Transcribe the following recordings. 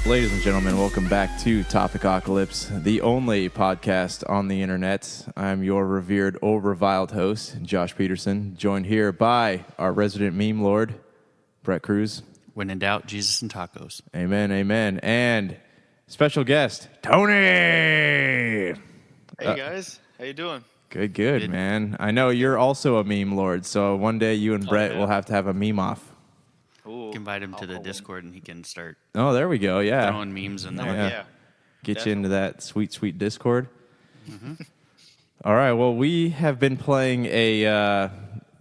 Ladies and gentlemen, welcome back to Topicocalypse, the only podcast on the internet. I'm your revered, reviled host, Josh Peterson, joined here by our resident meme lord, Brett Cruz. When in doubt, Jesus and tacos. Amen, amen. And special guest, Tony! Hey guys, how you doing? Good, man. I know you're also a meme lord, so one day you and Brett will have to have a meme off. Ooh, You can invite him to the Discord and he can start Oh, there we go, yeah. throwing memes in there. Yeah. Yeah. Get you into that sweet Discord. All right, well, we have been playing a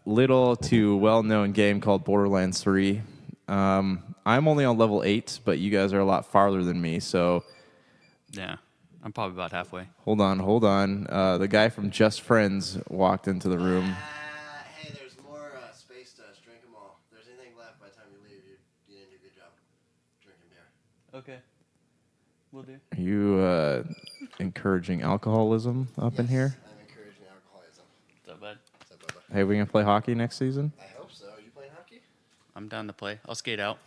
little to well-known game called Borderlands 3. I'm only on level 8, but you guys are a lot farther than me, so Yeah. I'm probably about halfway. hold on. The guy from Just Friends walked into the room. Hey, there's more space dust. Drink them all. If there's anything left by the time you leave, you didn't do a good job drinking beer. Okay. We'll do. Are you encouraging alcoholism up in here? I'm encouraging alcoholism. Is that bad? What's up, Bubba? Hey, we gonna play hockey next season? I hope so. Are you playing hockey? I'm down to play. I'll skate out.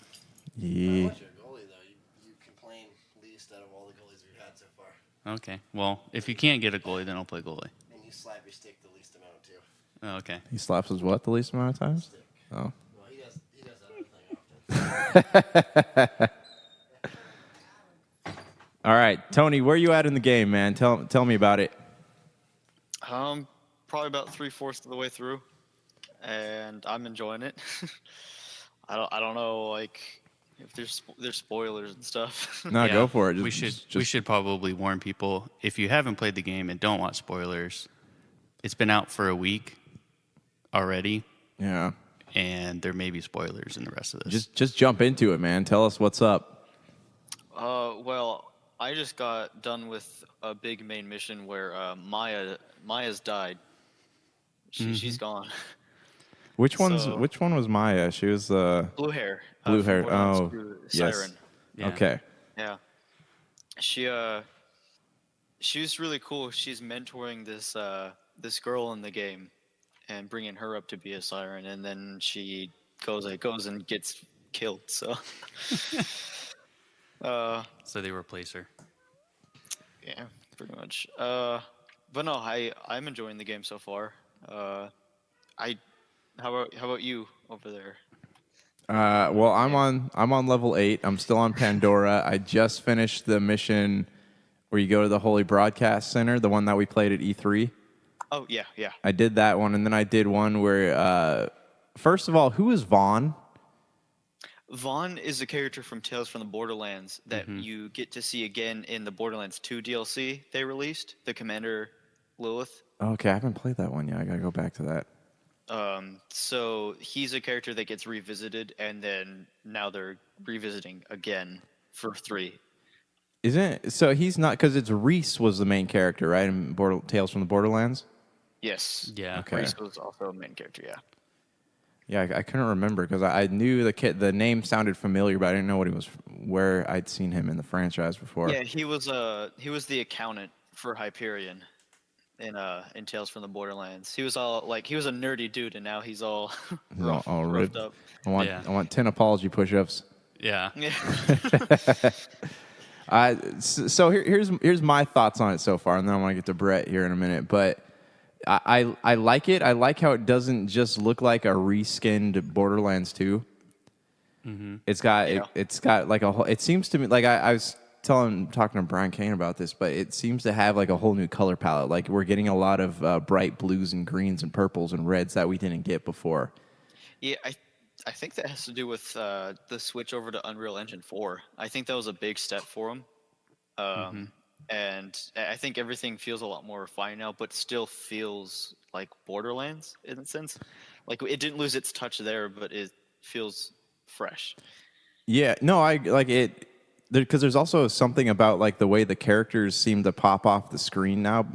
Yeah. What's your goalie, though? You complain least out of all the goalies we've had so far. Okay. Well, if you can't get a goalie, then I'll play goalie. And you slap your stick the least amount, too. Oh, okay. He slaps his what the least amount of times? Stick. Oh. Well, he does that other thing often. All right, Tony, where you at in the game, man? Tell me about it. Probably about 3/4 of the way through, and I'm enjoying it. I don't know, like, if there's spoilers and stuff. No, Yeah, go for it. we should probably warn people, if you haven't played the game and don't want spoilers, it's been out for a week already, Yeah. and there may be spoilers in the rest of this. Just jump into it, man. Tell us what's up. Well, I just got done with a big main mission where Maya's died. She's gone. Which one So- was Maya? She was Blue hair. Blue from hair. Borderlands Oh, 2, yes. Siren. Yeah. Okay. Yeah. She's really cool. She's mentoring this girl in the game and bringing her up to be a siren, and then she goes and gets killed. So So they replace her. yeah, pretty much. But no, I'm enjoying the game so far. How about you over there? Well, I'm on level 8. I'm still on Pandora. I just finished the mission where you go to the Holy Broadcast Center, the one that we played at E3. Oh yeah. I did that one, and then I did one where, first of all, who is Vaughn? Vaughn is a character from Tales from the Borderlands that you get to see again in the Borderlands 2 DLC they released, the Commander Lilith. Okay, I haven't played that one yet. I gotta go back to that. So he's a character that gets revisited, and then now they're revisiting again for 3. Isn't so? He's not, because it's Reese was the main character, right? In Tales from the Borderlands. Yes. Yeah. Okay. Reese was also a main character, yeah. Yeah, I couldn't remember because I knew the name sounded familiar, but I didn't know where I'd seen him in the franchise before. Yeah, he was the accountant for Hyperion in Tales from the Borderlands. He was a nerdy dude, and now he's all all roughed ripped up. I want 10 apology push-ups. Yeah. Yeah. So here's my thoughts on it so far, and then I want to get to Brett here in a minute. But I like it. I like how it doesn't just look like a reskinned Borderlands 2. Mm-hmm. It's got like a whole. It seems to me like I was talking to Brian Kane about this, but it seems to have like a whole new color palette. Like we're getting a lot of bright blues and greens and purples and reds that we didn't get before. Yeah, I think that has to do with the switch over to Unreal Engine 4. I think that was a big step for them. And I think everything feels a lot more refined now, but still feels like Borderlands in a sense. Like it didn't lose its touch there, but it feels fresh. Yeah, no, I like it because there's also something about like the way the characters seem to pop off the screen now,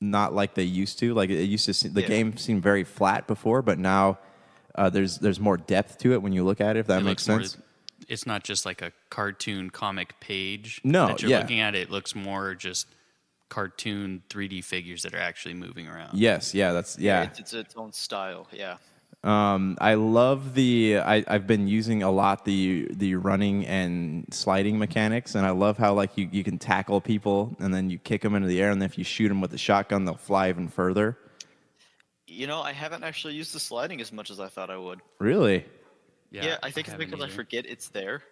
not like they used to. Like it used to seem, the game seemed very flat before, but now there's more depth to it when you look at it. If that It makes looks sense. It's not just like a cartoon comic page No, that you're yeah. looking at. It looks more just cartoon 3D figures that are actually moving around. Yes, yeah, that's yeah. It's its own style. Yeah. I love I've been using a lot the running and sliding mechanics, and I love how like you can tackle people and then you kick them into the air, and then if you shoot them with the shotgun, they'll fly even further. I haven't actually used the sliding as much as I thought I would. Really? Yeah, I think it's haven't because I either. forget it's there.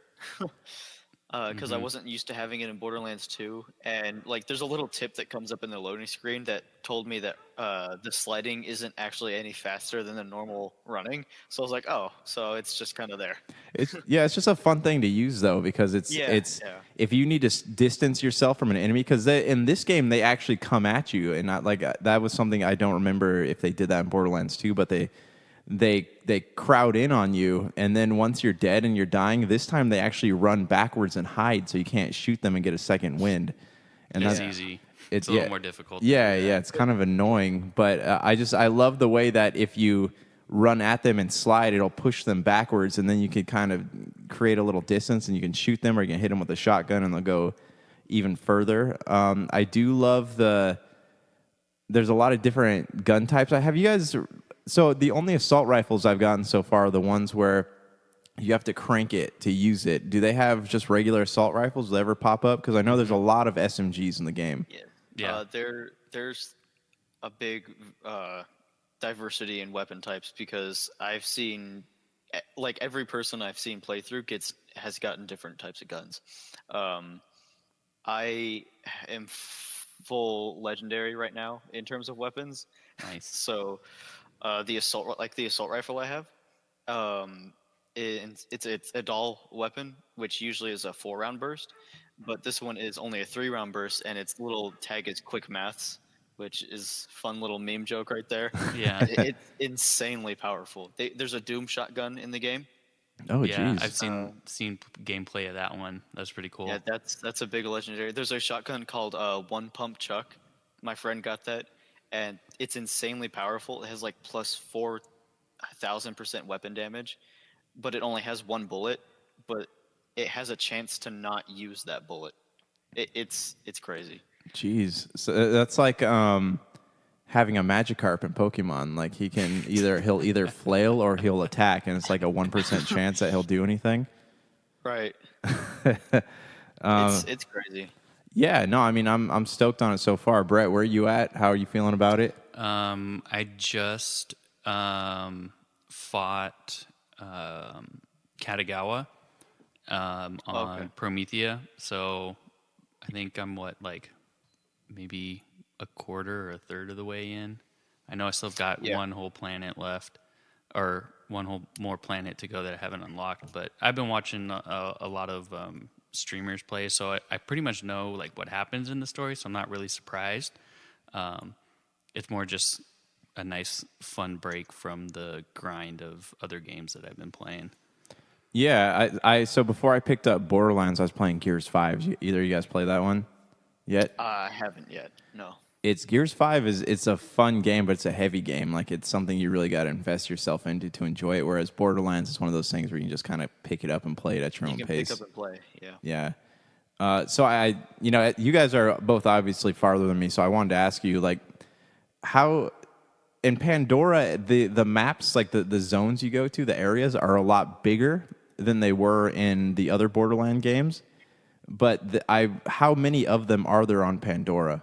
Because I wasn't used to having it in Borderlands 2, and like there's a little tip that comes up in the loading screen that told me that the sliding isn't actually any faster than the normal running. So I was like, oh, so it's just kind of there. It's just a fun thing to use though, because Yeah, it's yeah. if you need to distance yourself from an enemy, because in this game they actually come at you, and not like that was something I don't remember if they did that in Borderlands 2, but they crowd in on you, and then once you're dead and you're dying, this time they actually run backwards and hide, so you can't shoot them and get a second wind. And It's that's easy. It's a little more difficult. to Yeah, do that. yeah, it's kind of annoying, but I love the way that if you run at them and slide, it'll push them backwards, and then you can kind of create a little distance, and you can shoot them, or you can hit them with a shotgun, and they'll go even further. I do love there's a lot of different gun types. Have you guys? So the only assault rifles I've gotten so far are the ones where you have to crank it to use it. Do they have just regular assault rifles? Do they ever pop up? Because I know there's a lot of SMGs in the game. Yeah. Yeah. There's a big diversity in weapon types because I've seen, like every person I've seen play through has gotten different types of guns. I am full legendary right now in terms of weapons. Nice. So the assault rifle I have, it's a dull weapon, which usually is a 4-round burst, but this one is only a 3-round burst, and its little tag is quick maths, which is fun little meme joke right there. Yeah. It's insanely powerful. There's a Doom shotgun in the game. Oh, Yeah, geez. I've seen gameplay of that one. That's pretty cool. Yeah, that's a big legendary. There's a shotgun called One Pump Chuck. My friend got that, and it's insanely powerful. It has like plus 4,000% weapon damage, but it only has one bullet. But it has a chance to not use that bullet. It's crazy. Jeez. So that's like having a Magikarp in Pokemon. Like he'll either flail or he'll attack, and it's like a 1% chance that he'll do anything. Right. It's crazy. Yeah, no, I mean I'm stoked on it so far. Brett, where are you at? How are you feeling about it? I just fought Katagawa on Okay. Promethea, so I think I'm maybe a quarter or a third of the way in. I know I still got one whole planet left, or one whole more planet to go that I haven't unlocked. But I've been watching a lot of streamers play, so I pretty much know like what happens in the story. So I'm not really surprised. It's more just a nice, fun break from the grind of other games that I've been playing. Yeah, so before I picked up Borderlands, I was playing Gears 5. Either of you guys play that one yet? I haven't yet. No. It's Gears 5 it's a fun game, but it's a heavy game. Like it's something you really got to invest yourself into to enjoy it. Whereas Borderlands is one of those things where you can just kind of pick it up and play it at your own You can pace. pick up and play. Yeah. Yeah. So you guys are both obviously farther than me. So I wanted to ask you, like, how in Pandora the maps, like the zones you go to, the areas are a lot bigger than they were in the other Borderland games. But how many of them are there on Pandora?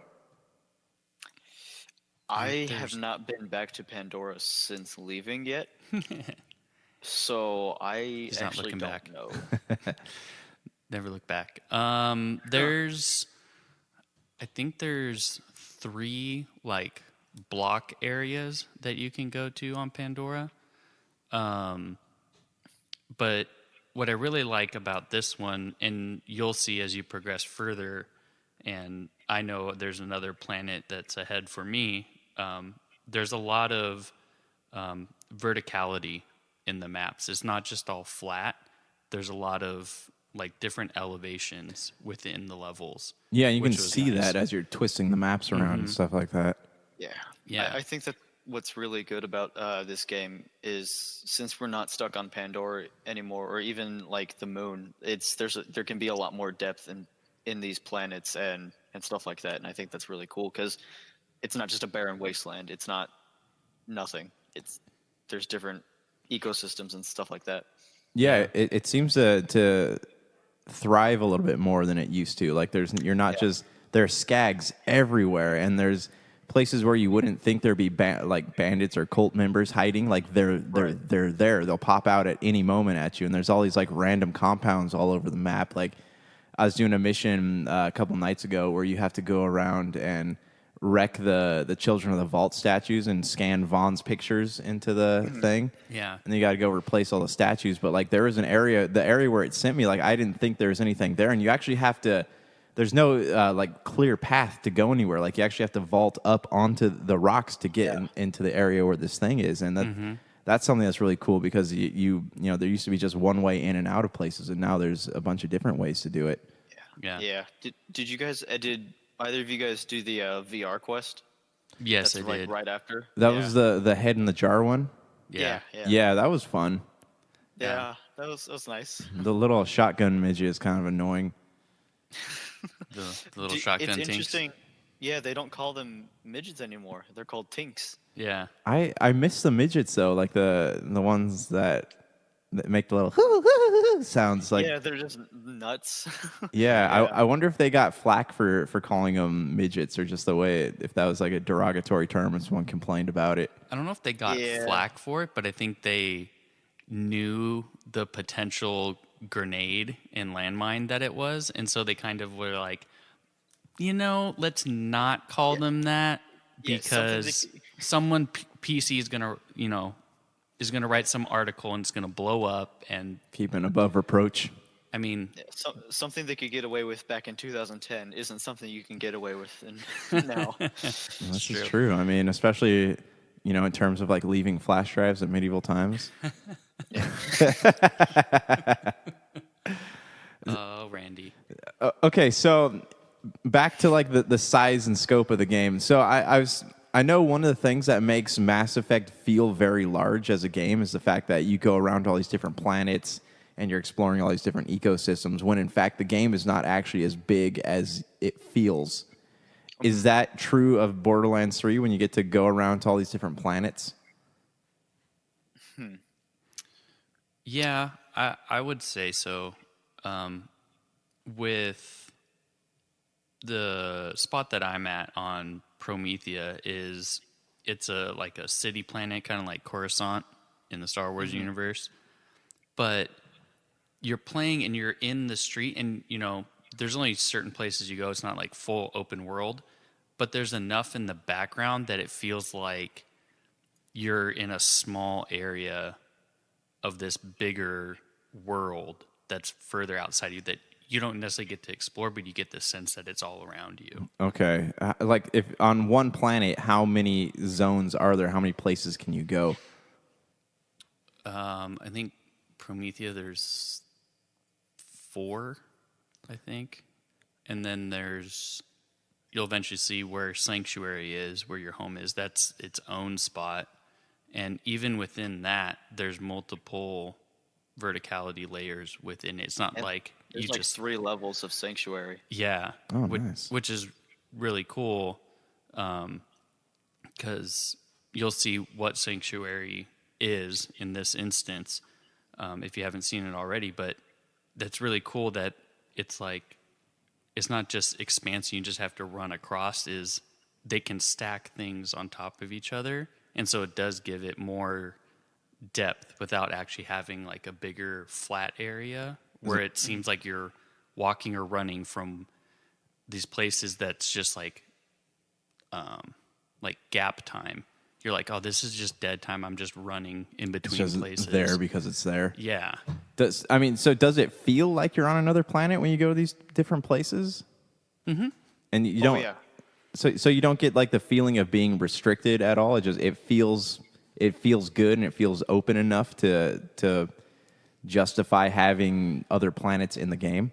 I have not been back to Pandora since leaving yet. So I He's not actually looking don't back. know. Never look back. I think there's 3 like block areas that you can go to on Pandora. But what I really like about this one, and you'll see as you progress further, and I know there's another planet that's ahead for me, there's a lot of verticality in the maps. It's not just all flat. There's a lot of like different elevations within the levels. Yeah, you can which was see nice. that as you're twisting the maps around and stuff like that. Yeah. Yeah. I think that what's really good about this game is since we're not stuck on Pandora anymore, or even like the moon, there can be a lot more depth in these planets and stuff like that. And I think that's really cool because it's not just a barren wasteland. It's not nothing. There's different ecosystems and stuff like that. Yeah, it seems to thrive a little bit more than it used to. Like you're not just there's skags everywhere, and there's places where you wouldn't think there'd be like bandits or cult members hiding. Like they're there. They'll pop out at any moment at you, and there's all these like random compounds all over the map. Like I was doing a mission a couple nights ago where you have to go around and wreck the Children of the Vault statues and scan Vaughn's pictures into the thing. Yeah. And you got to go replace all the statues. But like there was an area, the area where it sent me, like I didn't think there was anything there. And you actually have to, there's no like clear path to go anywhere. Like you actually have to vault up onto the rocks to get into the area where this thing is. And that's something that's really cool because you know, there used to be just one way in and out of places. And now there's a bunch of different ways to do it. Yeah. Did you guys, did either of you guys do the VR quest? Yes, That's I like did. right after. That was the head in the jar one. Yeah. Yeah, that was fun. Yeah, that was nice. The little shotgun midget is kind of annoying. The little shotgun It's tinks. interesting. Yeah, they don't call them midgets anymore. They're called tinks. Yeah. I miss the midgets though, like the ones that make the little sounds. Like Yeah, they're just nuts. I wonder if they got flack for calling them midgets or just the way if that was like a derogatory term and someone complained about it. I don't know if they got flack for it, but I think they knew the potential grenade and landmine that it was, and so they kind of were like, let's not call them that because someone PC is gonna, is gonna write some article and it's gonna blow up. And keeping above reproach. I mean, something they could get away with back in 2010 isn't something you can get away with now. This is true. I mean, especially in terms of like leaving flash drives at medieval times. Oh, Randy. Okay, so back to like the size and scope of the game. So I know one of the things that makes Mass Effect feel very large as a game is the fact that you go around to all these different planets and you're exploring all these different ecosystems when in fact the game is not actually as big as it feels. Is that true of Borderlands 3 when you get to go around to all these different planets? Yeah, I would say so. With the spot that I'm at on Promethea it's like a city planet, kind of like Coruscant in the Star Wars universe. But you're playing and you're in the street, and there's only certain places you go. It's not like full open world, but there's enough in the background that it feels like you're in a small area of this bigger world that's further outside you that you don't necessarily get to explore, but you get the sense that it's all around you. Okay. Like if on one planet, how many zones are there? How many places can you go? I think Promethea, there's 4, I think. And then you'll eventually see where Sanctuary is, where your home is. That's its own spot. And even within that, there's multiple verticality layers within it. It's not like there's you like just 3 levels of Sanctuary. Yeah. Oh, nice. Which is really cool, because you'll see what Sanctuary is in this instance, if you haven't seen it already. But that's really cool that it's like it's not just expansion you just have to run across. Is they can stack things on top of each other, and so it does give it more depth without actually having like a bigger flat area where it seems like you're walking or running from these places that's just like gap time. You're like, oh, this is just dead time. I'm just running in between It's just places. there because it's there. Yeah. So does it feel like you're on another planet when you go to these different places? Mm-hmm. And you don't. Yeah. So you don't get like the feeling of being restricted at all. It feels good and it feels open enough to justify having other planets in the game.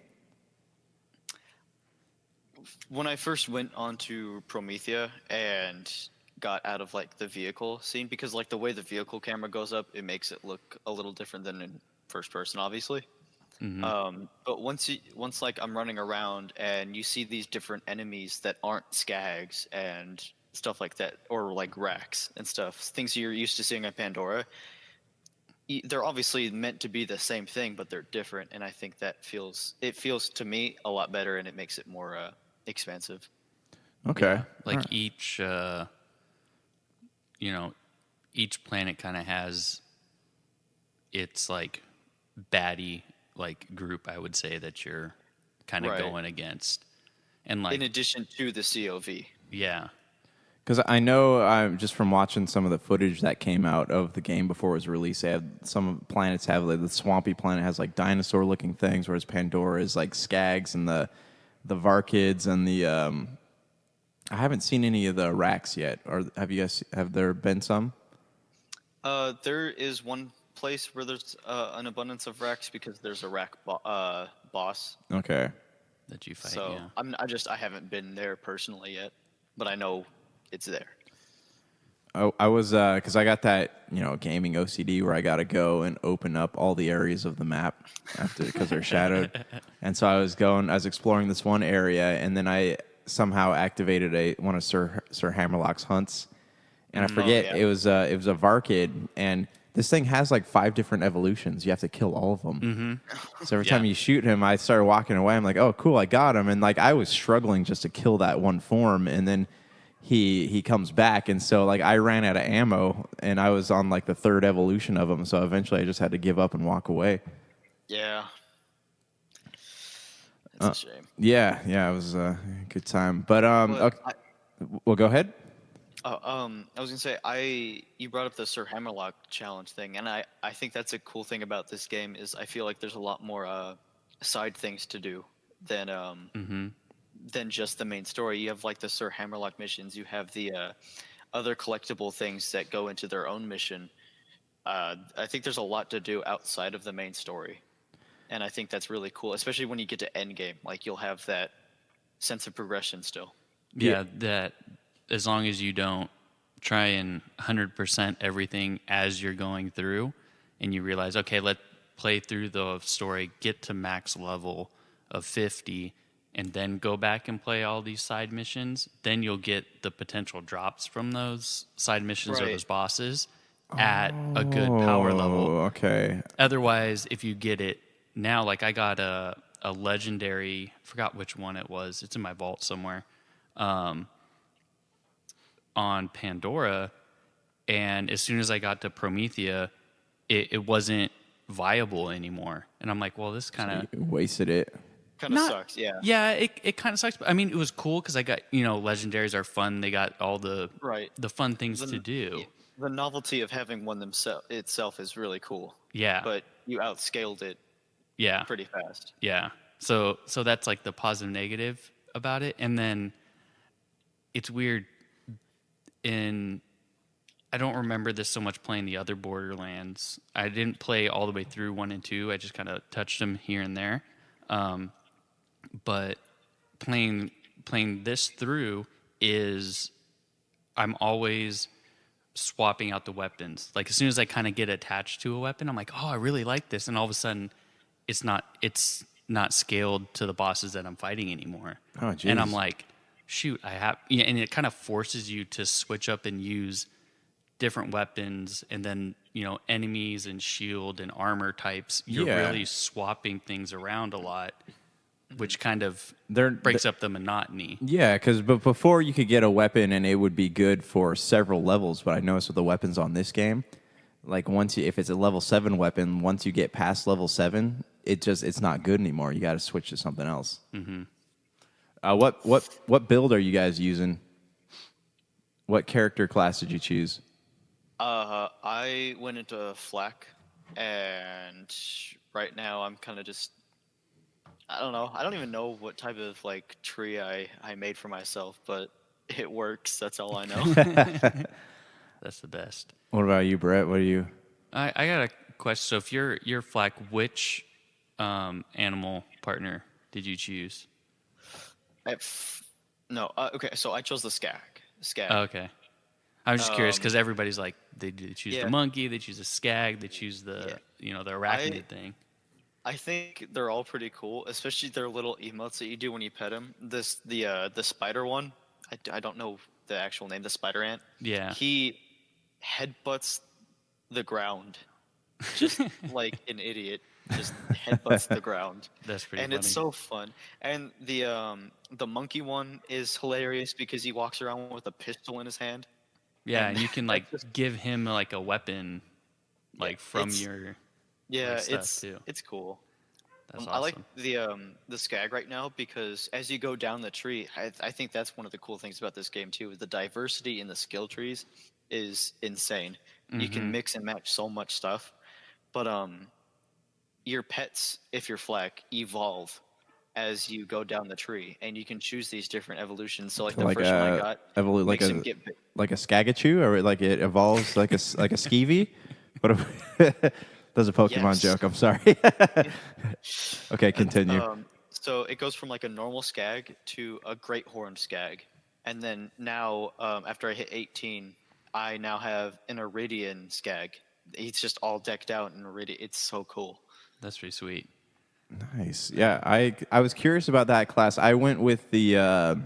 When I first went onto Promethea and got out of like the vehicle scene, because like the way the vehicle camera goes up, it makes it look a little different than in first person, obviously. But once like I'm running around and you see these different enemies that aren't skags and stuff like that, or like racks and stuff, things you're used to seeing on Pandora, they're obviously meant to be the same thing, but they're different, and I think it feels to me a lot better, and it makes it more expansive. Okay. Like Alright. each, you know, each planet kind of has its like baddie like group, I would say, that you're kind of Right. going against, and In like addition to the COV. yeah, Because I know just from watching some of the footage that came out of the game before it was released, they have some planets have like the swampy planet has like dinosaur looking things, whereas Pandora is like skags and the Varkids and the I haven't seen any of the racks yet. Or have there been some? There is one place where there's an abundance of racks because there's a rack boss. Okay. that you fight. So Yeah. I haven't been there personally yet, but I know it's there. I was because I got that gaming OCD where I got to go and open up all the areas of the map after because they're shadowed, and so I was exploring this one area, and then I somehow activated one of Sir Hammerlock's hunts, and I forget yeah. it was a Varkid, and this thing has like 5 different evolutions. You have to kill all of them. Mm-hmm. So every time Yeah. you shoot him, I started walking away. I'm like, oh, cool, I got him, and like I was struggling just to kill that one form, and then he comes back, and so like I ran out of ammo, and I was on like the 3rd evolution of him, so eventually I just had to give up and walk away. Yeah. It's a shame. Yeah, it was a good time, but But okay, well, go ahead. I was gonna say you brought up the Sir Hammerlock challenge thing, and I think that's a cool thing about this game is I feel like there's a lot more side things to do than just the main story. You have like the Sir Hammerlock missions. You have the other collectible things that go into their own mission. I think there's a lot to do outside of the main story, and I think that's really cool, especially when you get to endgame. Like you'll have that sense of progression still. Yeah, that as long as you don't try and 100% everything as you're going through, and you realize, okay, let's play through the story, get to max level of 50, and then go back and play all these side missions, then you'll get the potential drops from those side missions or Right. those bosses at a good power level. Oh, okay. Otherwise, if you get it now, like I got a legendary, forgot which one it was. It's in my vault somewhere. On Pandora, and as soon as I got to Promethea, it wasn't viable anymore. And I'm like, well, this kind of You wasted it. Kind of sucks. Yeah. yeah, it kind of sucks. But I mean, it was cool because I got legendaries are fun. They got all the Right. fun things to do. The novelty of having one itself is really cool. Yeah, But you outscaled it yeah, pretty fast. yeah. So that's like the positive negative about it, and then it's weird. I don't remember this so much playing the other Borderlands. I didn't play all the way through 1 and 2. I just kind of touched them here and there. But playing this through is I'm always swapping out the weapons. Like as soon as I kind of get attached to a weapon, I'm like, oh, I really like this, and all of a sudden, it's not scaled to the bosses that I'm fighting anymore. Oh, geez. And I'm like, shoot, and it kind of forces you to switch up and use different weapons, and then enemies and shield and armor types. You're Yeah. really swapping things around a lot, which kind of They're- breaks up the monotony. Yeah, because before you could get a weapon and it would be good for several levels. But I noticed with the weapons on this game, like if it's a level 7 weapon, once you get past level 7, it's not good anymore. You got to switch to something else. Mm-hmm. What build are you guys using? What character class did you choose? I went into Flak, and right now I'm kind of just I don't know. I don't even know what type of like tree I made for myself, but it works. That's all I know. That's the best. What about you, Brett? What are you? I got a question. So if you're Flack, which animal partner did you choose? No, okay. So I chose the Skag. Oh, okay. I was just curious because everybody's like they choose yeah. the monkey, they choose the skag, they choose the the arachnid thing. I think they're all pretty cool, especially their little emotes that you do when you pet them. The spider one, I don't know the actual name, the spider ant. Yeah. He headbutts the ground just like an idiot, just headbutts the ground. That's pretty And funny. it's so fun. And the monkey one is hilarious because he walks around with a pistol in his hand. Yeah, and and you can like give him like a weapon, like from it's- your Yeah, stuff too. it's cool. That's I like awesome. the skag right now because as you go down the tree, I think that's one of the cool things about this game too. Is the diversity in the skill trees is insane. You can mix and match so much stuff, but your pets, if you're Fleck, evolve as you go down the tree, and you can choose these different evolutions. So like the Like first one I a got like makes him a get big. like a Skagachu, or like it evolves like a like a Skeevy. What? That's a Pokemon Yes. joke. I'm sorry. Okay, continue. So it goes from like a normal skag to a great horned skag, and then now after I hit 18, I now have an Iridian skag. He's just all decked out in Iridian. It's so cool. That's pretty sweet. Nice. Yeah, I was curious about that class. I went with the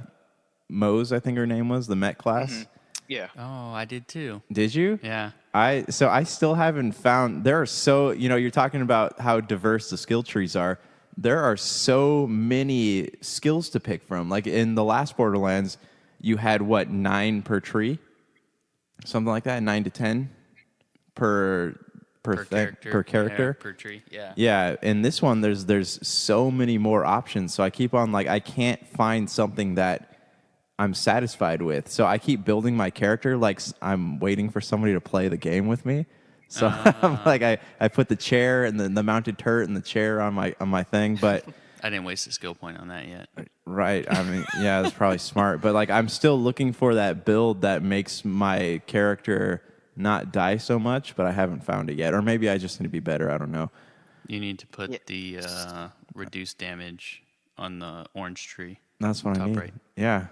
Mose, I think her name was, the Met class. Yeah. Oh, I did too. Did you? Yeah. I still haven't found. There are so, you're talking about how diverse the skill trees are. There are so many skills to pick from. Like in the last Borderlands, you had what, 9 per tree, something like that, 9 to 10 per character. Yeah, per tree. Yeah. Yeah, in this one, there's so many more options. So I keep on like I can't find something that I'm satisfied with. So I keep building my character like I'm waiting for somebody to play the game with me. So I'm like I put the chair and the mounted turret and the chair on my thing, but I didn't waste a skill point on that yet. right. I mean, yeah, that's probably smart. But like I'm still looking for that build that makes my character not die so much, but I haven't found it yet. Or maybe I just need to be better. I don't know. You need to put Yeah. the reduced damage on the orange tree. That's what I Top need. right. Yeah.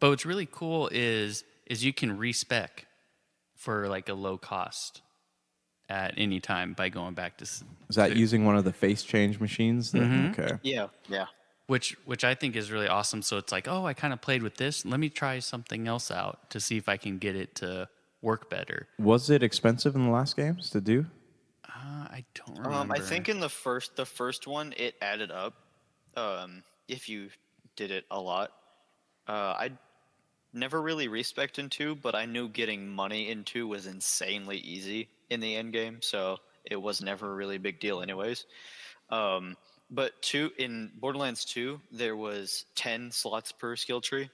But what's really cool is you can respec for like a low cost at any time by going back to Is that using one of the face change machines? Okay. Yeah. Yeah. which I think is really awesome. So it's like, oh, I kind of played with this. Let me try something else out to see if I can get it to work better. Was it expensive in the last games to do? I don't remember. I think in the first one it added up. If you did it a lot, I never really respected in 2, but I knew getting money in 2 was insanely easy in the end game, so it was never a really big deal, anyways. But in Borderlands 2, there was 10 slots per skill tree,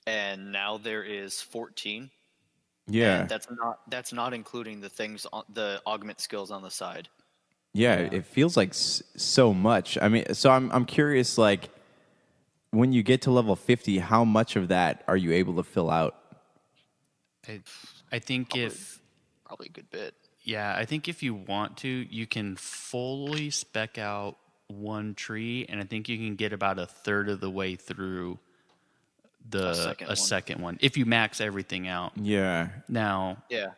and now there is 14. Yeah. And that's not including the things on the augment skills on the side. Yeah, it feels like so much. I mean, so I'm curious, like, when you get to level 50, how much of that are you able to fill out? I think Probably a good bit. Yeah, I think if you want to, you can fully spec out one tree, and I think you can get about a third of the way through a second one if you max everything out. Yeah. Now, Yeah.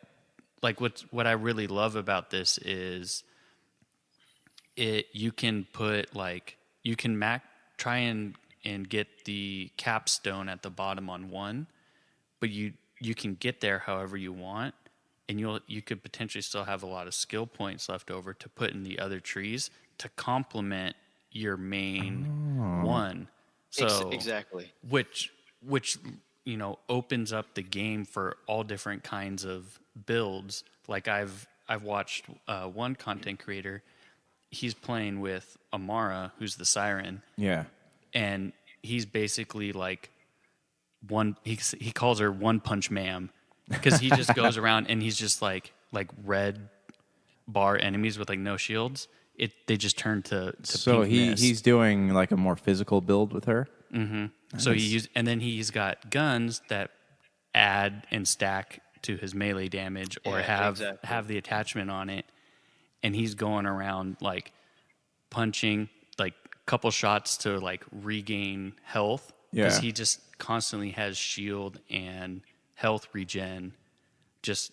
like what I really love about this is you can put like you can try and get the capstone at the bottom on one, but you can get there however you want, and you could potentially still have a lot of skill points left over to put in the other trees to complement your main one. So Exactly. which opens up the game for all different kinds of builds. Like I've watched one content creator, he's playing with Amara, who's the Siren, Yeah. and he's basically like he calls her One Punch Ma'am because he just goes around and he's just like red bar enemies with like no shields. They just turn to So pink mist. he's doing like a more physical build with her. Mm-hmm. Nice. So and then he's got guns that add and stack to his melee damage or have the attachment on it, and he's going around like punching like a couple shots to like regain health because he just constantly has shield and health regen just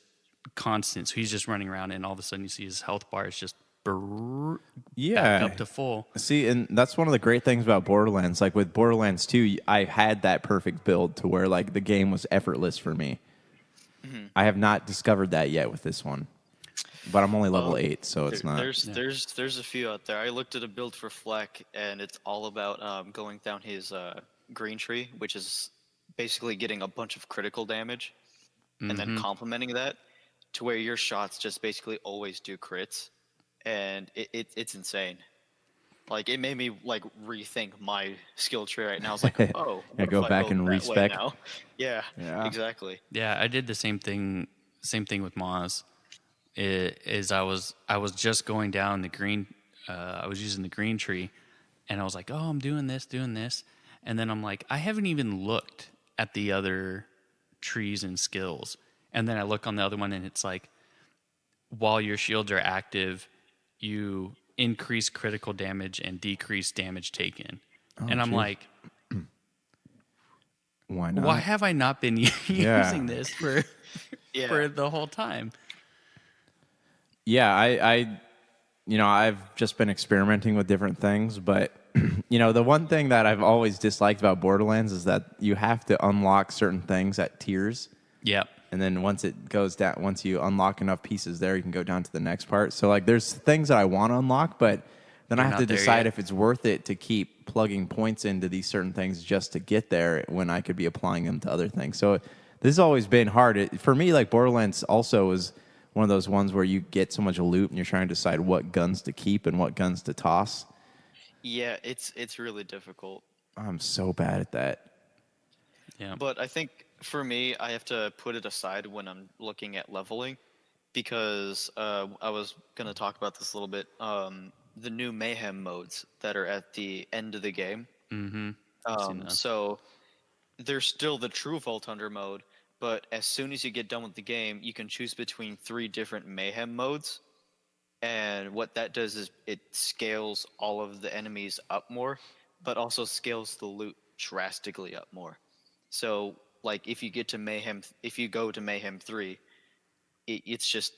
constant. So he's just running around, and all of a sudden you see his health bar is just back up to full. See, and that's one of the great things about Borderlands. Like with Borderlands 2, I had that perfect build to where like the game was effortless for me. I have not discovered that yet with this one. but I'm only level 8, so it's not. There's a few out there. I looked at a build for Fleck, and it's all about going down his green tree, which is basically getting a bunch of critical damage, and then complementing that to where your shots just basically always do crits, and it's insane. Like, it made me like rethink my skill tree right now. I was like, oh, Yeah, what go if I back and that way respec. now? Yeah, Yeah. exactly. Yeah, I did the same thing with Moz. I was just going down the green. I was using the green tree, and I was like, oh, I'm doing this, and then I'm like, I haven't even looked at the other trees and skills, and then I look on the other one, and it's like, while your shields are active, you increase critical damage and decrease damage taken. And I'm geez. like, Why not? why have I not been using this for the whole time? Yeah, I've just been experimenting with different things, but the one thing that I've always disliked about Borderlands is that you have to unlock certain things at tiers. Yep. And then once it goes down, once you unlock enough pieces there, you can go down to the next part. So like, there's things that I want to unlock, but then I have to decide if it's worth it to keep plugging points into these certain things just to get there when I could be applying them to other things. So this has always been hard. For me, like Borderlands also is one of those ones where you get so much loot and you're trying to decide what guns to keep and what guns to toss. Yeah, it's really difficult. I'm so bad at that. Yeah. But I think for me, I have to put it aside when I'm looking at leveling, because I was going to talk about this a little bit. The new mayhem modes that are at the end of the game. So there's still the true Vault Hunter mode, but as soon as you get done with the game, you can choose between 3 different mayhem modes. And what that does is it scales all of the enemies up more, but also scales the loot drastically up more. So, like, if you go to Mayhem 3, it's just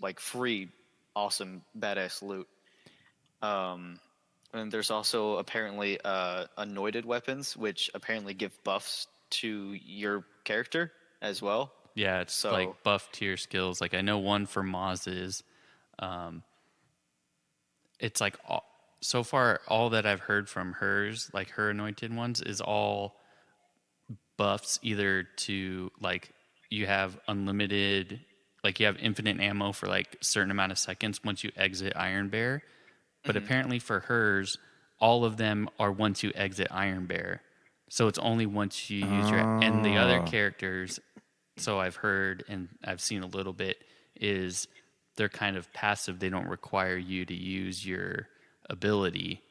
like free, awesome, badass loot. And there's also apparently anointed weapons, which apparently give buffs to your character as well. Yeah, it's like buff tier skills. Like, I know one for Moz is, it's like so far all that I've heard from hers, like her anointed ones, is all buffs either to like you have unlimited, like you have infinite ammo for like a certain amount of seconds once you exit Iron Bear. But apparently for hers, all of them are once you exit Iron Bear. So it's only once you use your, and the other characters, so I've heard and I've seen a little bit, is they're kind of passive. They don't require you to use your ability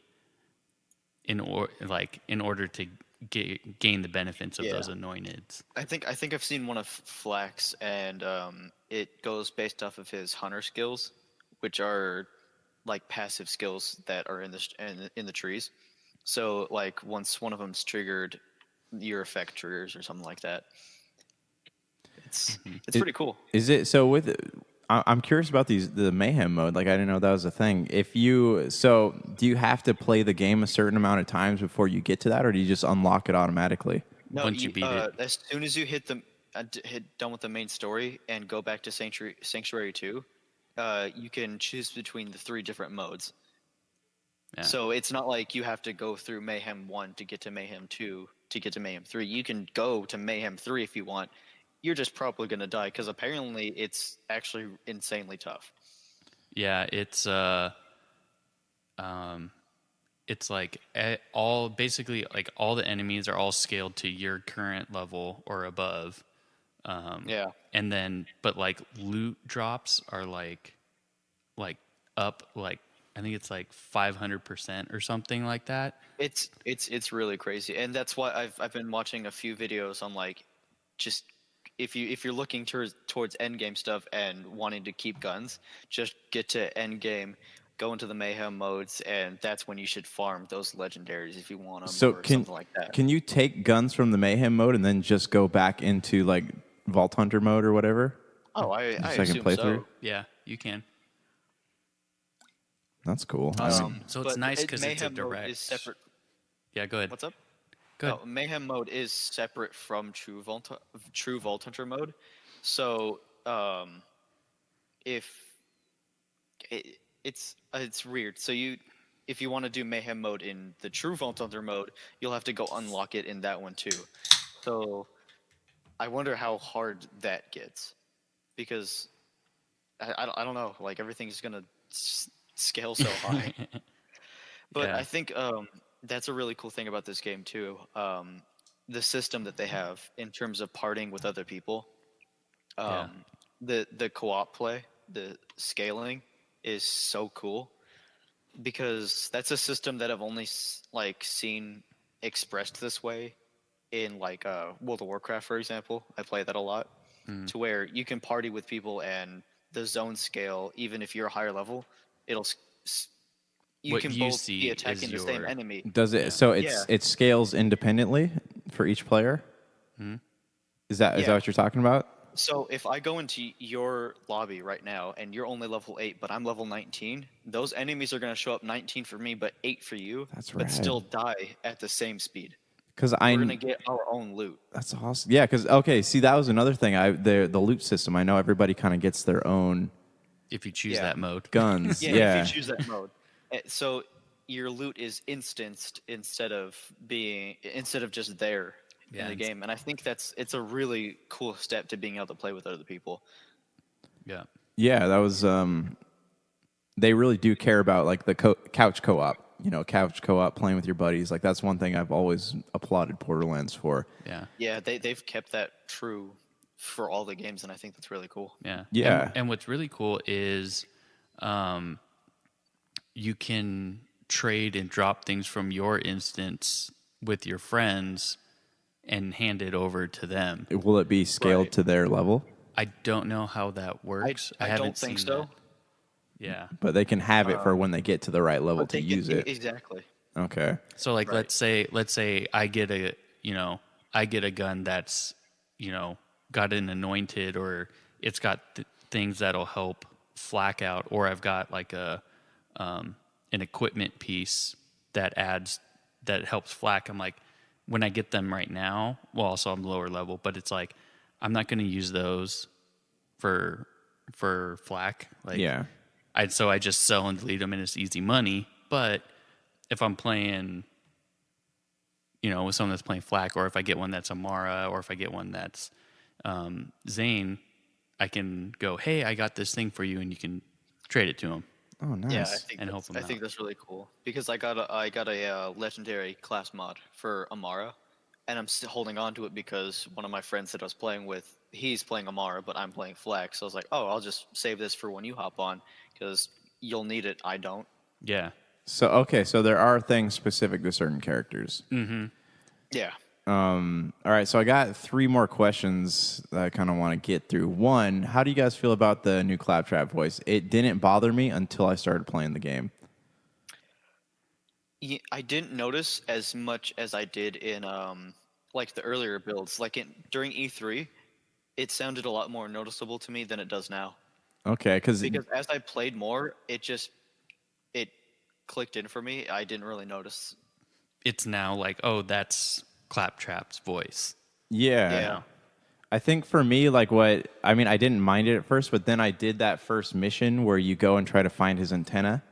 in order to gain the benefits of those anointeds. I think I've seen one of Flax, and it goes based off of his hunter skills, which are like passive skills that are in the trees. So like once one of them's triggered, your effect triggers or something like that. It's pretty cool. Is it so with? I'm curious about the mayhem mode. Like, I didn't know that was a thing. Do you have to play the game a certain amount of times before you get to that, or do you just unlock it automatically? No, Once you beat it. As soon as you hit done with the main story and go back to Sanctuary 2, you can choose between the 3 different modes. Yeah. So it's not like you have to go through Mayhem 1 to get to Mayhem 2 to get to Mayhem 3. You can go to Mayhem 3 if you want. You're just probably going to die because apparently it's actually insanely tough. Yeah, it's like basically like all the enemies are all scaled to your current level or above. And then, but like loot drops are like up, like I think it's like 500% or something like that. It's really crazy, and that's why I've been watching a few videos on like just if you're looking towards end game stuff and wanting to keep guns, just get to end game, go into the mayhem modes, and that's when you should farm those legendaries if you want them or something like that. Can you take guns from the mayhem mode and then just go back into like Vault Hunter mode or whatever? Oh, I assume so. Yeah, you can. That's cool. So it's nice because it's a direct. Is separate. Yeah, go ahead. What's up? Go ahead. No, Mayhem mode is separate from True Vault Hunter mode. So, if it's weird. So if you want to do mayhem mode in the true Vault Hunter mode, you'll have to go unlock it in that one too. So I wonder how hard that gets, because I don't know. Like everything's gonna scale so high. But Yeah. I think that's a really cool thing about this game too. The system that they have in terms of partying with other people. Yeah. The co-op play, the scaling is so cool, because that's a system that I've only like seen expressed this way in like World of Warcraft, for example. I play that a lot, to where you can party with people and the zone scale, even if you're a higher level, it'll you What can you both be see attacking is the same your enemy. Does it? Yeah. So Yeah. it scales independently for each player. Is that Yeah. what you're talking about? So if I go into your lobby right now and you're only level 8, but I'm level 19, those enemies are going to show up 19 for me, but 8 for you, That's but rad. still die at the same speed. Because We're going to get our own loot. That's awesome. Yeah, because okay, see that was another thing. The loot system. I know everybody kind of gets their own if you choose Yeah. that mode. guns. Yeah, yeah. if you choose that mode. So your loot is instanced instead of just there Yeah, in the and- game. And I think it's a really cool step to being able to play with other people. Yeah. Yeah, that was. They really do care about like the couch co-op. You know, couch co-op, playing with your buddies. Like that's one thing I've always applauded Borderlands for. Yeah. Yeah, they've kept that true for all the games, and I think that's really cool. Yeah. Yeah. And what's really cool is you can trade and drop things from your instance with your friends and hand it over to them. Will it be scaled Right. to their level? I don't know how that works. I haven't don't think seen so. that. Yeah. But they can have it for when they get to the right level But to they use can, it. exactly. Okay. So like Right. let's say I get a gun that's, got an anointed, or it's got things that'll help flak out, or I've got like an equipment piece that helps flak. I'm like, when I get them right now, well, also I'm lower level, but it's like I'm not going to use those for flak. Like, Yeah. so I just sell and delete them, and it's easy money. But if I'm playing, with someone that's playing flak, or if I get one that's Amara, or if I get one that's Zane, I can go, hey, I got this thing for you, and you can trade it to him. Oh, nice. Yeah, I think And help them I think out. that's really cool, because I got a legendary class mod for Amara, and I'm still holding on to it because one of my friends that I was playing with, he's playing Amara, but I'm playing Flex. So I was like, oh, I'll just save this for when you hop on, because you'll need it. I don't. Yeah. So there are things specific to certain characters. Yeah. All right, so I got 3 more questions that I kind of want to get through. One, how do you guys feel about the new Claptrap voice? It didn't bother me until I started playing the game. Yeah, I didn't notice as much as I did in like the earlier builds. Like during E3, it sounded a lot more noticeable to me than it does now. Okay, Because as I played more, it clicked in for me. I didn't really notice. It's now like, oh, that's Claptrap's voice. yeah. I think for me, I didn't mind it at first, but then I did that first mission where you go and try to find his antenna.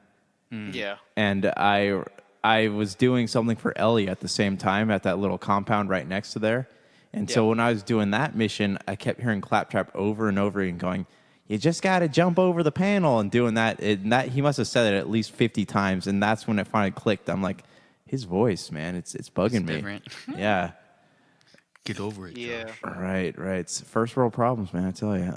Yeah. And I was doing something for Ellie at the same time at that little compound right next to there. And so Yeah. when I was doing that mission, I kept hearing Claptrap over and over again going, you just got to jump over the panel, and doing that. He must have said it at least 50 times. And that's when it finally clicked. I'm like, his voice, man, it's bugging me. Different. Yeah. Get over it. Yeah. Josh. Right. It's first world problems, man, I tell you.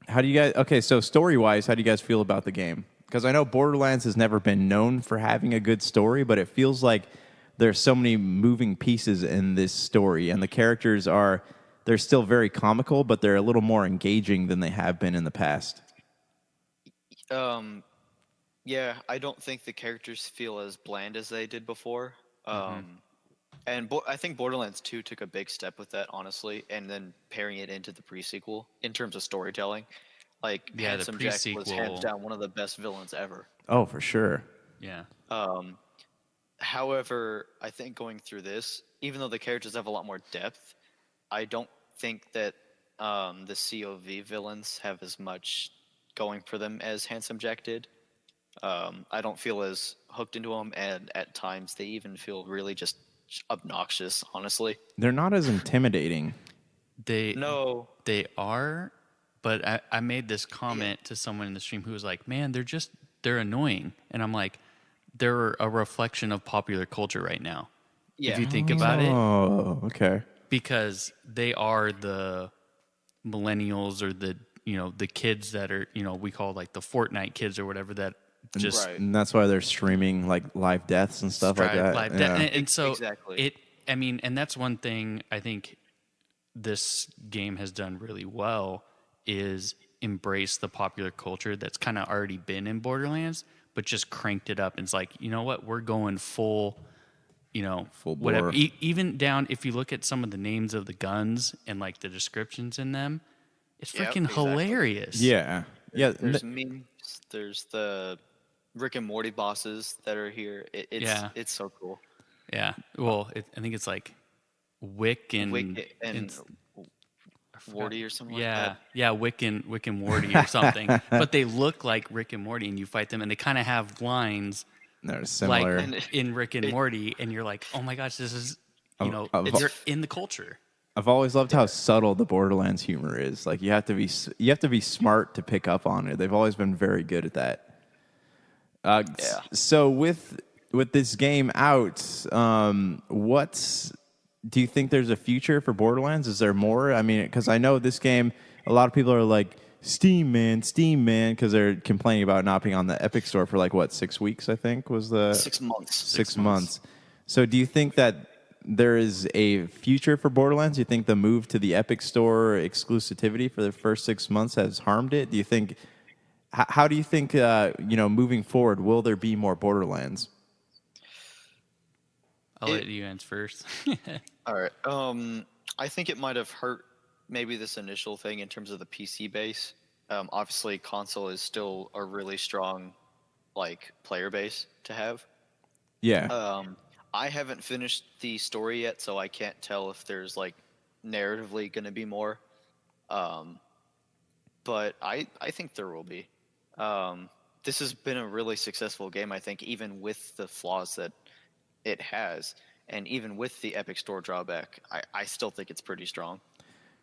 How do you guys, okay, so story-wise, how do you guys feel about the game? Because I know Borderlands has never been known for having a good story, but it feels like there's so many moving pieces in this story, and the characters they're still very comical, but they're a little more engaging than they have been in the past. Yeah, I don't think the characters feel as bland as they did before. And I think Borderlands 2 took a big step with that, honestly, and then pairing it into the pre-sequel in terms of storytelling. Like, Yeah, the Handsome Jack was hands pre-sequel- down one of the best villains ever. Oh, for sure. Yeah. However, I think going through this, even though the characters have a lot more depth, I don't think that the COV villains have as much going for them as Handsome Jack did. I don't feel as hooked into them, and at times they even feel really just obnoxious, honestly. They're not as intimidating. They No, they are, but I made this comment to someone in the stream who was like, "Man, they're annoying," and I'm like, "They're a reflection of popular culture right now." yeah, If you think about it, Oh, okay. because they are the millennials or the kids that are we call like the Fortnite kids or whatever that just Right. And that's why they're streaming like live deaths and stuff like strive that. live. Yeah. And so Exactly. and that's one thing I think this game has done really well is embrace the popular culture that's kind of already been in Borderlands, but just cranked it up. And it's like, you know what, we're going full, Full whatever. bore. Even down, if you look at some of the names of the guns and like the descriptions in them, it's Yep, freaking exactly. hilarious. Yeah. Yeah. There's memes. There's the Rick and Morty bosses that are here. It's so cool. Yeah. Well, I think it's like Wick and Wick and I forgot. Morty or something Yeah, like that. yeah, Wick and Morty or something. But they look like Rick and Morty, and you fight them, and they kind of have lines They're similar. like in Rick and Morty, and you're like, oh my gosh, this is they're in the culture. I've always loved how subtle the Borderlands humor is. Like you have to be smart to pick up on it. They've always been very good at that. Yeah. So with this game out, do you think there's a future for Borderlands? Is there more? I mean, because I know this game, a lot of people are like Steam man, because they're complaining about not being on the Epic Store for like what 6 weeks? I think was the 6 months. 6 months. So do you think that there is a future for Borderlands? Do you think the move to the Epic Store exclusivity for the first 6 months has harmed it? Do you think? How do you think moving forward, will there be more Borderlands? I'll let you answer first. All right. I think it might have hurt maybe this initial thing in terms of the PC base. Obviously, console is still a really strong player base to have. Yeah. I haven't finished the story yet, so I can't tell if there's narratively going to be more. But I think there will be. This has been a really successful game, I think, even with the flaws that it has, and even with the Epic Store drawback, I still think it's pretty strong.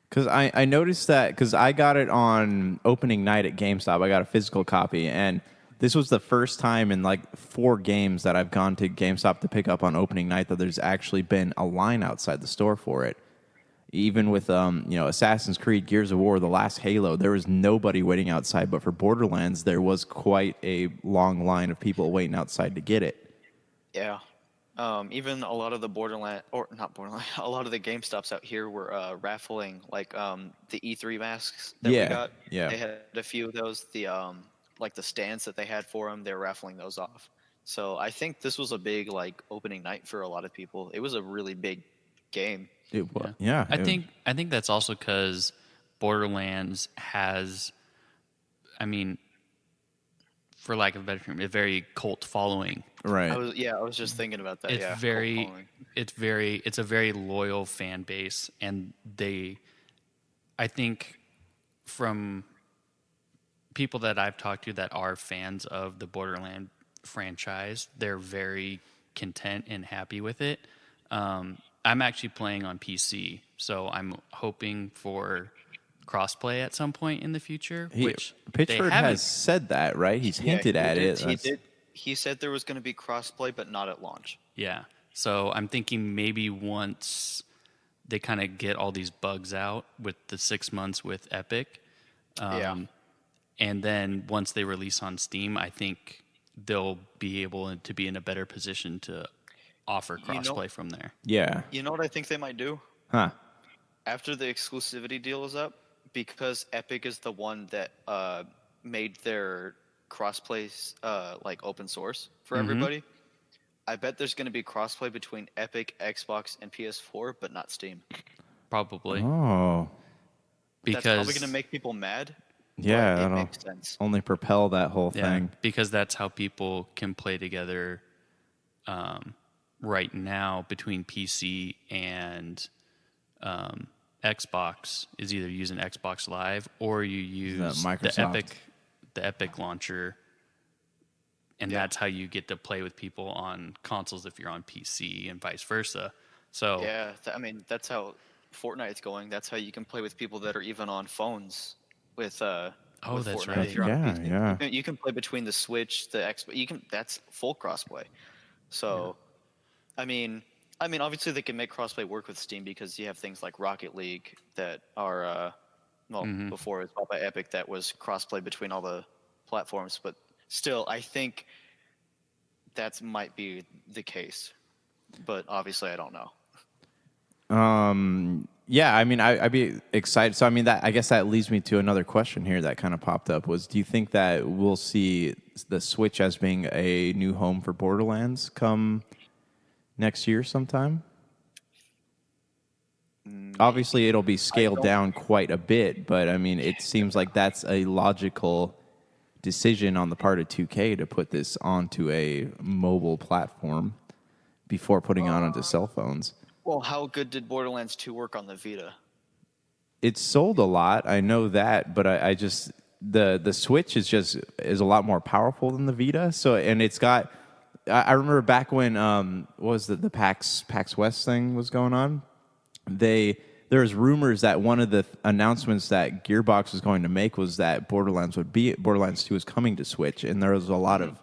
Because I noticed that, because I got it on opening night at GameStop. I got a physical copy, and this was the first time in 4 games that I've gone to GameStop to pick up on opening night that there's actually been a line outside the store for it. Even with Assassin's Creed, Gears of War, the last Halo, there was nobody waiting outside. But for Borderlands, there was quite a long line of people waiting outside to get it. Yeah. Even a lot of the a lot of the GameStops out here were raffling the E3 masks that we got. Yeah. They had a few of those. The the stands that they had for them, they're raffling those off. So I think this was a big opening night for a lot of people. It was a really big game. It was. Yeah. I think that's also because Borderlands has, I mean, for lack of a better term, a very cult following. Right. I was just thinking about that. It's cult following. it's a very loyal fan base, and I think from people that I've talked to that are fans of the Borderlands franchise, they're very content and happy with it. I'm actually playing on PC, so I'm hoping for crossplay at some point in the future. Which Pitchford has said that, right? He's hinted at it. He did. He said there was going to be crossplay, but not at launch. Yeah. So I'm thinking maybe once they kind of get all these bugs out with the 6 months with Epic, and then once they release on Steam, I think they'll be able to be in a better position to offer crossplay from there. Yeah. You know what I think they might do? Huh. After the exclusivity deal is up, because Epic is the one that made their crossplay open source for everybody, I bet there's going to be crossplay between Epic, Xbox, and PS4, but not Steam. Probably. Oh. Because that's probably going to make people mad. Yeah, but it that'll makes sense. only propel that whole thing. Because that's how people can play together right now between PC and Xbox is either using Xbox Live or you use the Microsoft. Epic the Epic launcher, and that's how you get to play with people on consoles if you're on PC and vice versa. So Yeah, I mean that's how Fortnite's going. That's how you can play with people that are even on phones with with that's Fortnite right. if you're on Yeah, PC. yeah. You can play between the Switch, the Xbox. That's full crossplay. So, I mean, obviously they can make crossplay work with Steam because you have things like Rocket League that are before it was bought by Epic that was crossplay between all the platforms. But still, I think that might be the case. But obviously, I don't know. Yeah, I mean, I'd be excited. So, I mean, I guess that leads me to another question here that kind of popped up was, do you think that we'll see the Switch as being a new home for Borderlands come next year sometime? Obviously, it'll be scaled down quite a bit, but I mean, it seems like that's a logical decision on the part of 2K to put this onto a mobile platform before putting it onto cell phones. Well, how good did Borderlands 2 work on the Vita? It sold a lot, I know that, but I just the Switch is a lot more powerful than the Vita. So, and it's got. I remember back when what was the PAX West thing was going on. There's rumors that one of the announcements that Gearbox was going to make was that Borderlands 2 was coming to Switch, and there was a lot of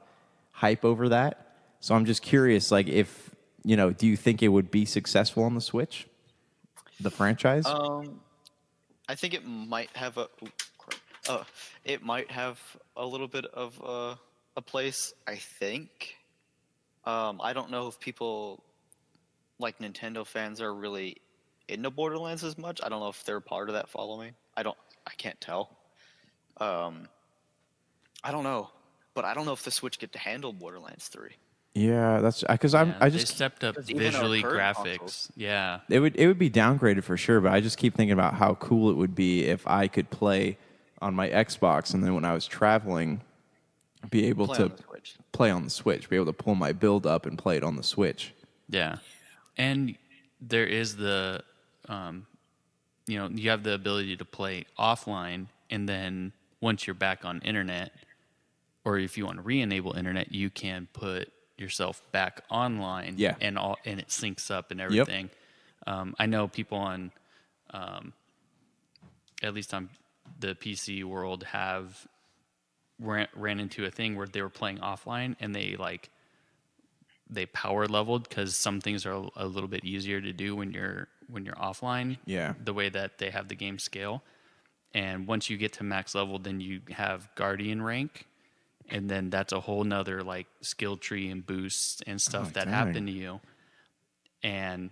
hype over that. So I'm just curious, like, if do you think it would be successful on the Switch, the franchise? I think it might have it might have a little bit of a place. I think. I don't know if people like Nintendo fans are really into Borderlands as much. I don't know if they're part of that following. I can't tell. I don't know, but I don't know if the Switch get to handle Borderlands 3. Yeah, that's because they stepped up Because even our visually current graphics. consoles- Yeah. it would be downgraded for sure, but I just keep thinking about how cool it would be if I could play on my Xbox, and then when I was traveling, be able Play to on the Switch. play on the Switch, be able to pull my build up and play it on the Switch. Yeah. And there is the, you have the ability to play offline, and then once you're back on internet, or if you want to re-enable internet, you can put yourself back online. Yeah. And it syncs up and everything. I know people on, at least on the PC world, have ran into a thing where they were playing offline and they power leveled because some things are a little bit easier to do when you're offline. Yeah. The way that they have the game scale. And once you get to max level, then you have Guardian rank. And then that's a whole nother like skill tree and boosts and stuff that dang. happen to you. And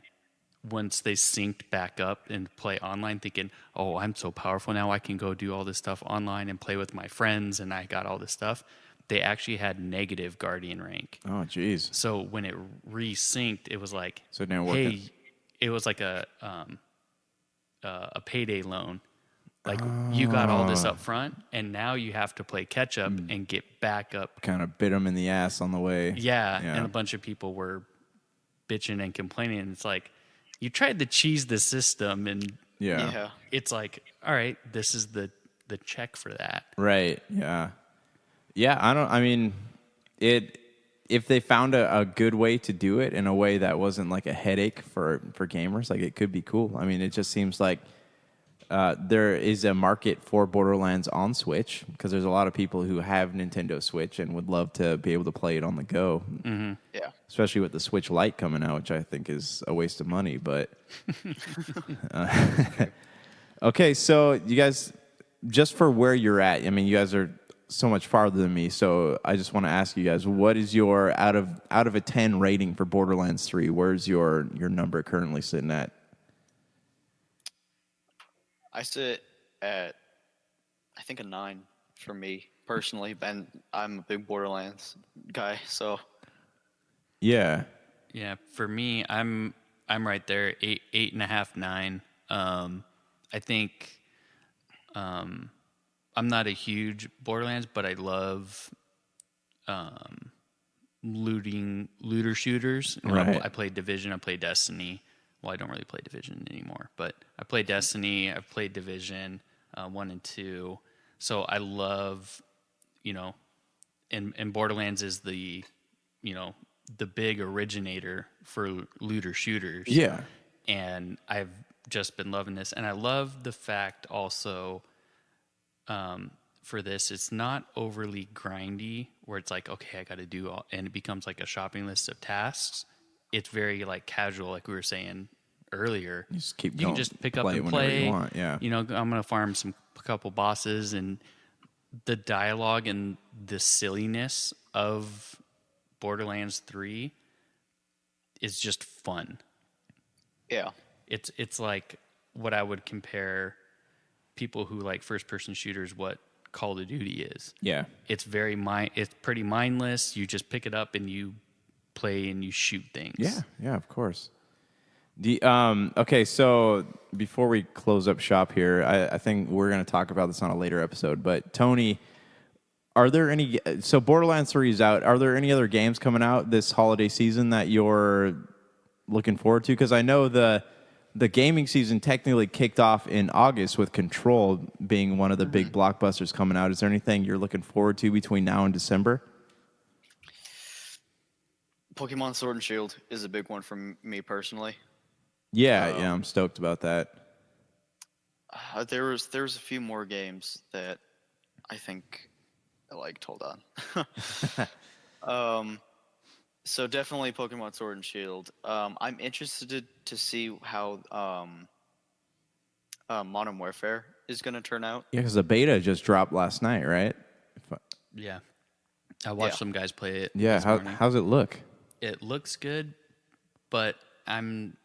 once they synced back up and play online, thinking, oh, I'm so powerful now, I can go do all this stuff online and play with my friends, and I got all this stuff. They actually had negative Guardian rank. Oh, geez. So when it resynced, it was like, So it didn't work hey, it was like a payday loan. Like you got all this up front, and now you have to play catch up and get back up. Kind of bit them in the ass on the way. Yeah, and a bunch of people were bitching and complaining. And it's like, you tried to cheese the system, and Yeah. it's like, all right, this is the check for that. Right. Yeah. Yeah. I mean, if they found a good way to do it in a way that wasn't like a headache for gamers, like it could be cool. I mean, it just seems like there is a market for Borderlands on Switch because there's a lot of people who have Nintendo Switch and would love to be able to play it on the go. Mm-hmm. Yeah. Especially with the Switch Lite coming out, which I think is a waste of money. But okay, so you guys, just for where you're at, I mean, you guys are so much farther than me. So I just want to ask you guys, what is your out of a 10 rating for Borderlands 3? Where's your number currently sitting at? I sit at, I think, a 9 for me personally, and I'm a big Borderlands guy, so. Yeah. Yeah, for me, I'm right there, 8.5, 9. I think I'm not a huge Borderlands, but I love looter shooters. You know, Right. I play Division, I play Destiny. Well, I don't really play Division anymore, but I play Destiny. I've played Division 1 and 2. So I love you know, and Borderlands is the, you know, the big originator for looter shooters. Yeah. And I've just been loving this. And I love the fact also for this, it's not overly grindy where it's like, okay, I got to do all, and it becomes like a shopping list of tasks. It's very like casual, like we were saying earlier. You just keep You going, can just pick up and whenever play. you want. Yeah. You know, I'm going to farm a couple bosses, and the dialogue and the silliness of Borderlands 3 is just fun. Yeah. It's like what I would compare people who like first person shooters what Call of Duty is. Yeah. It's pretty mindless. You just pick it up and you play and you shoot things. Yeah, yeah, of course. Okay, so before we close up shop here, I think we're going to talk about this on a later episode. But Tony, are there any? So Borderlands 3 is out. Are there any other games coming out this holiday season that you're looking forward to? Because I know the gaming season technically kicked off in August with Control being one of the big blockbusters coming out. Is there anything you're looking forward to between now and December? Pokemon Sword and Shield is a big one for me personally. Yeah, I'm stoked about that. There's a few more games that I think I liked. Hold on. So definitely Pokemon Sword and Shield. I'm interested to see how Modern Warfare is going to turn out. Yeah, because the beta just dropped last night, right? Yeah. I watched some guys play it. Yeah, this morning. how's it look? It looks good, but I'm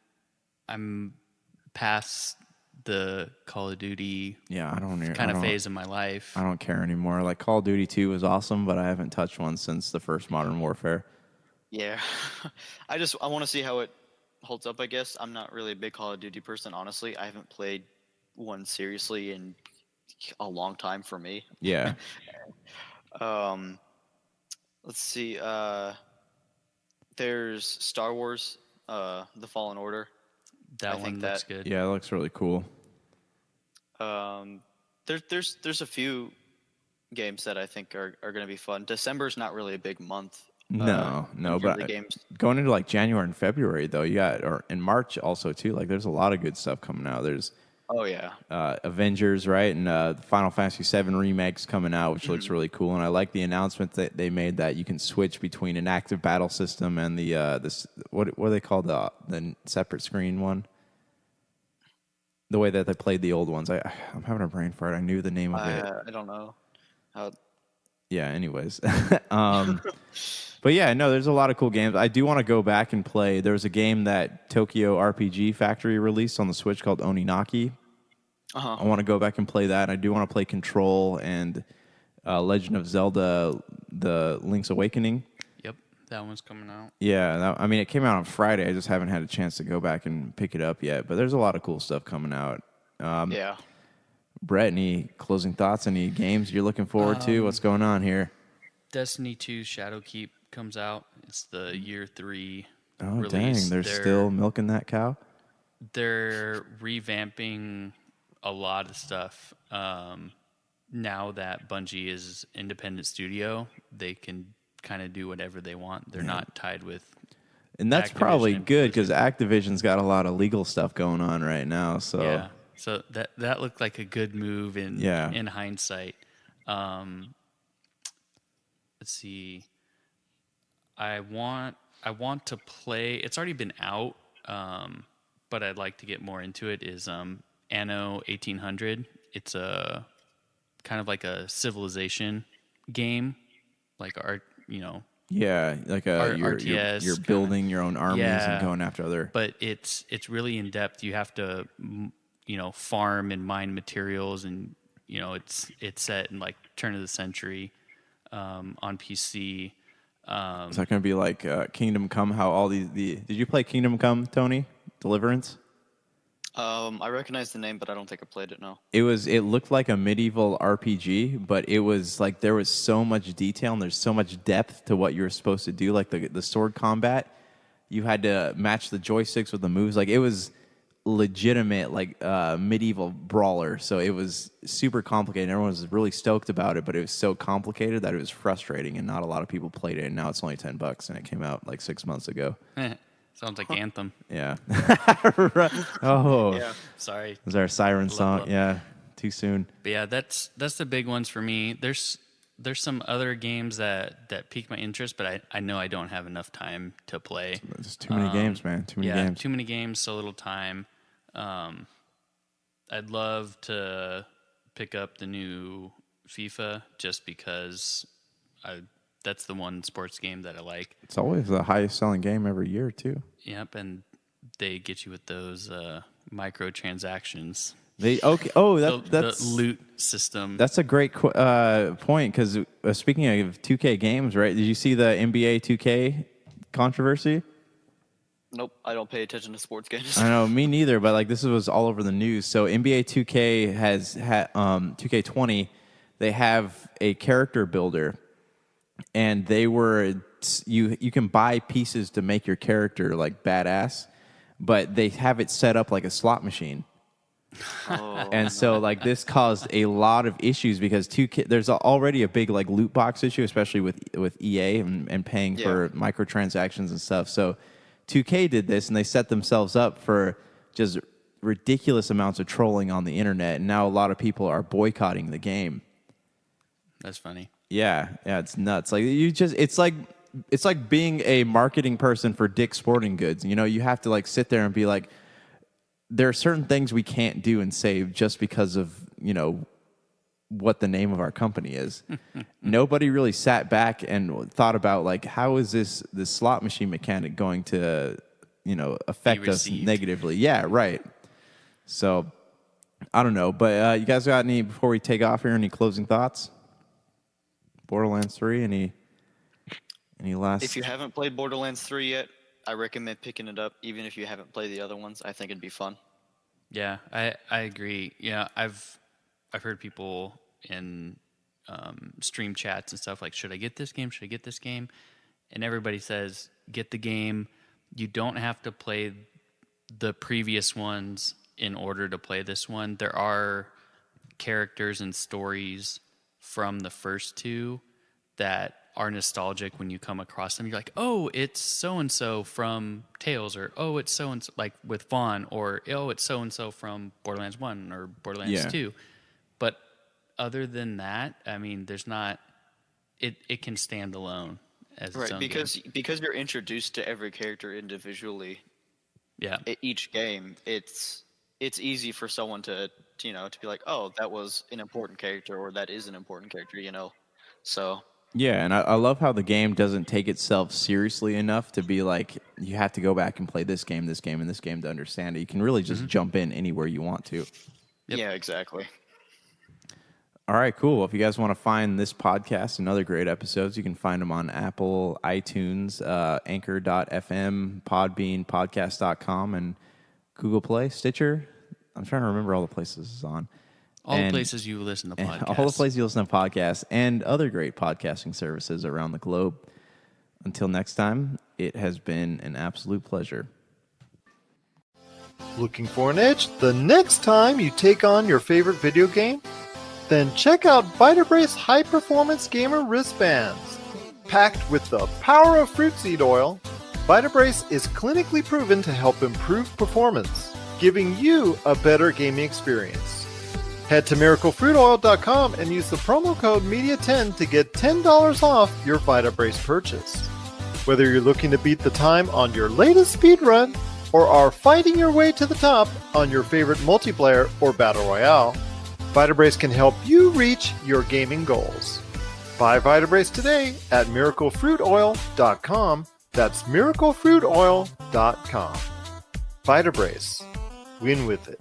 past the Call of Duty kind of phase of my life. I don't care anymore. Like Call of Duty 2 was awesome, but I haven't touched one since the first Modern Warfare. Yeah. I want to see how it holds up, I guess. I'm not really a big Call of Duty person, honestly. I haven't played one seriously in a long time for me. Yeah. Let's see. There's Star Wars, The Fallen Order. That one looks good. Yeah, it looks really cool. There's a few games that I think are going to be fun. December's not really a big month. No, but games. Going into like January and February though, or in March also too. Like there's a lot of good stuff coming out. There's Avengers, right, and the Final Fantasy VII remakes coming out, which looks really cool. And I like the announcement that they made that you can switch between an active battle system and the what do they call the separate screen one? The way that they played the old ones. I'm having a brain fart. I knew the name of it. I don't know. Yeah. Anyways. But yeah, no, there's a lot of cool games. I do want to go back and play. There was a game that Tokyo RPG Factory released on the Switch called Oninaki. I want to go back and play that. I do want to play Control and Legend of Zelda: The Link's Awakening. Yep, that one's coming out. Yeah, it came out on Friday. I just haven't had a chance to go back and pick it up yet. But there's a lot of cool stuff coming out. Yeah. Brett, any closing thoughts? Any games you're looking forward to? What's going on here? Destiny 2 Shadowkeep comes out. It's the year 3 Oh, release. dang. They're still milking that cow? They're revamping a lot of stuff. Now that Bungie is independent studio, they can kind of do whatever they want. They're not tied with And that's Activision probably and good Blizzard. because Activision's got a lot of legal stuff going on right now. So Yeah. So that looked like a good move in hindsight. Let's see. I want to play. It's already been out, but I'd like to get more into it. Is Anno 1800? It's a kind of like a civilization game, like art. yeah, like you're RTS building your own armies and Yeah. going after other. But it's really in depth. You have to farm and mine materials, and it's set in like turn of the century on PC. Is that going to be like Kingdom Come? How all did you play Kingdom Come, Tony? Deliverance? I recognize the name, but I don't think I played it. No. It looked like a medieval RPG, but it was like there was so much detail and there's so much depth to what you were supposed to do. Like the sword combat, you had to match the joysticks with the moves. Like it was legitimate like medieval brawler. So it was super complicated. Everyone was really stoked about it, but it was so complicated that it was frustrating, and not a lot of people played it. And now it's only $10, and it came out like 6 months ago. Sounds like Anthem. Yeah. Oh, Yeah. Sorry. is our siren song? love. Yeah, too soon. But yeah, that's the big ones for me. There's some other games that pique my interest, but I know I don't have enough time to play. There's too many games, man. Too many games. Too many games, so little time. I'd love to pick up the new FIFA just because that's the one sports game that I like. It's always the highest selling game every year, too. Yep, and they get you with those microtransactions. Okay. Oh, The loot system. that's a great point, because speaking of 2K games, right? Did you see the NBA 2K controversy? Nope, I don't pay attention to sports games. I know, me neither, but like this was all over the news. So NBA 2K has 2K20, they have a character builder, and you can buy pieces to make your character like badass, but they have it set up like a slot machine. And so like this caused a lot of issues because there's already a big like loot box issue, especially with EA and paying for microtransactions and stuff. So 2K did this, and they set themselves up for just ridiculous amounts of trolling on the internet, and now a lot of people are boycotting the game. That's funny. Yeah, it's nuts. Like it's like being a marketing person for Dick's Sporting Goods. You know, you have to like sit there and be like, there are certain things we can't do and say just because of, you know, what the name of our company is. Nobody really sat back and thought about like, how is this slot machine mechanic going to, you know, affect us negatively? Yeah, right. So I don't know, but you guys got any, before we take off here, any closing thoughts? Borderlands 3, any last? If you haven't played Borderlands 3 yet, I recommend picking it up, even if you haven't played the other ones. I think it'd be fun. Yeah, I agree. Yeah, I've heard people in stream chats and stuff like, should I get this game? Should I get this game? And everybody says, get the game. You don't have to play the previous ones in order to play this one. There are characters and stories from the first two that are nostalgic when you come across them. You're like, oh, it's so-and-so from Tales, or oh, it's so-and-so, like with Vaughn, or oh, it's so-and-so from Borderlands 1 or Borderlands 2. But other than that, I mean, there's not, it can stand alone as its own game. Because you're introduced to every character individually. Yeah. Each game, it's easy for someone to be like, oh, that was an important character, or that is an important character, you know. So yeah, and I love how the game doesn't take itself seriously enough to be like, you have to go back and play this game, and this game to understand it. You can really just jump in anywhere you want to. Yep. Yeah, exactly. All right, cool. Well, if you guys want to find this podcast and other great episodes, you can find them on Apple, iTunes, Anchor.fm, Podbean, Podcast.com, and Google Play, Stitcher. I'm trying to remember all the places it's on. All the places you listen to podcasts. All the places you listen to podcasts and other great podcasting services around the globe. Until next time, it has been an absolute pleasure. Looking for an edge the next time you take on your favorite video game? Then check out Vitabrace High Performance Gamer Wristbands. Packed with the power of fruit seed oil, Vitabrace is clinically proven to help improve performance, giving you a better gaming experience. Head to miraclefruitoil.com and use the promo code MEDIA10 to get $10 off your Vitabrace purchase. Whether you're looking to beat the time on your latest speedrun or are fighting your way to the top on your favorite multiplayer or battle royale, Vitabrace can help you reach your gaming goals. Buy Vitabrace today at miraclefruitoil.com. That's miraclefruitoil.com. Vitabrace. Win with it.